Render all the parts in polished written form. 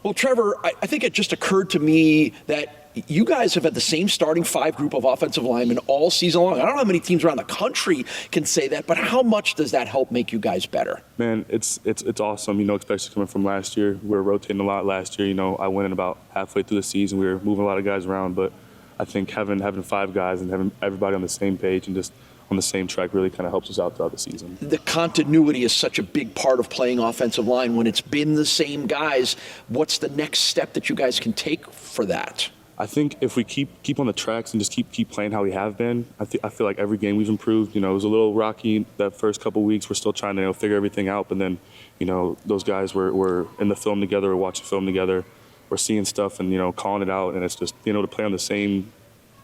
Well, Trevor, I think it just occurred to me that you guys have had the same starting five group of offensive linemen all season long. I don't know how many teams around the country can say that, but how much does that help make you guys better? Man, it's awesome, especially coming from last year. We were rotating a lot last year. I went in about halfway through the season. We were moving a lot of guys around, but I think having five guys and having everybody on the same page and just on the same track really kind of helps us out throughout the season. The continuity is such a big part of playing offensive line. When it's been the same guys, what's the next step that you guys can take for that? I think if we keep on the tracks and just keep playing how we have been, I feel like every game we've improved. It was a little rocky that first couple weeks. We're still trying to figure everything out. But then, those guys were in the film together, we're watching film together, we're seeing stuff and calling it out. And it's just being able to play on the same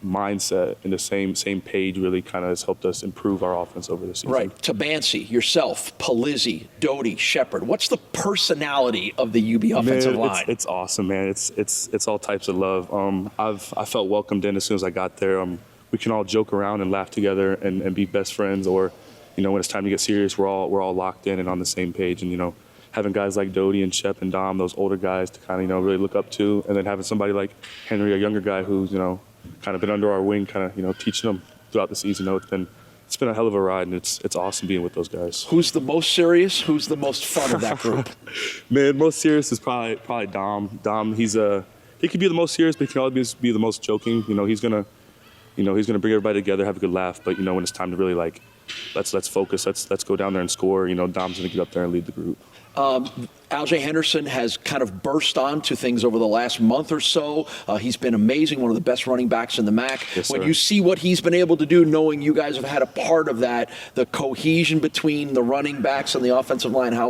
mindset and the same page really kind of has helped us improve our offense over the season. Right. Tabansi, yourself, Palizzi, Doty, Shepard. What's the personality of the UB offensive line? It's awesome, man. It's all types of love. I felt welcomed in as soon as I got there. We can all joke around and laugh together and be best friends, or when it's time to get serious, we're all locked in and on the same page. And having guys like Doty and Shep and Dom, those older guys to kind of really look up to, and then having somebody like Henry, a younger guy who's kind of been under our wing, kind of teaching them throughout the season. It's been a hell of a ride, and it's awesome being with those guys. Who's the most serious? Who's the most fun of that group? Man, most serious is probably Dom. Dom, he could be the most serious, but he can always be the most joking. He's gonna bring everybody together, have a good laugh. But when it's time to really let's focus, let's go down there and score. Dom's gonna get up there and lead the group. Alge Henderson has kind of burst onto things over the last month or so. He's been amazing, one of the best running backs in the MAC. Yes, when sir. you see what he's been able to do, knowing you guys have had a part of that, the cohesion between the running backs and the offensive line, how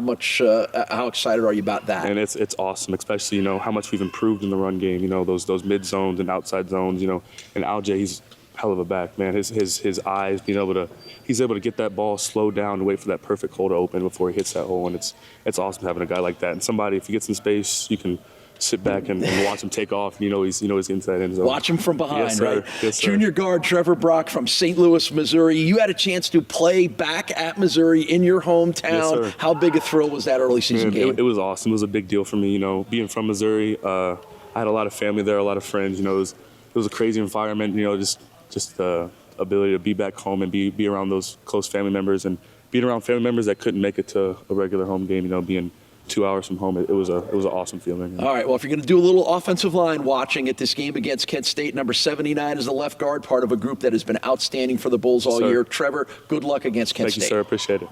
excited are you about that? And it's awesome, especially how much we've improved in the run game. Those mid zones and outside zones. And Alge, he's hell of a back, man. His eyes, he's able to get that ball, slow down, and wait for that perfect hole to open before he hits that hole. And it's awesome having a guy like that. And somebody, if he gets in space, you can sit back and watch him take off. He's inside end zone. Watch him from behind, yes, sir. right? Yes, sir. Junior guard Trevor Brock from St. Louis, Missouri. You had a chance to play back at Missouri in your hometown. Yes, sir. How big a thrill was that early season game? It was awesome. It was a big deal for me. Being from Missouri, I had a lot of family there, a lot of friends. It was a crazy environment. Just the ability to be back home and be around those close family members and being around family members that couldn't make it to a regular home game. Being 2 hours from home, it was an awesome feeling. All right, well, if you're going to do a little offensive line watching at this game against Kent State, number 79 is the left guard, part of a group that has been outstanding for the Bulls all year. Trevor, good luck against Kent State. Thank you, sir. Appreciate it.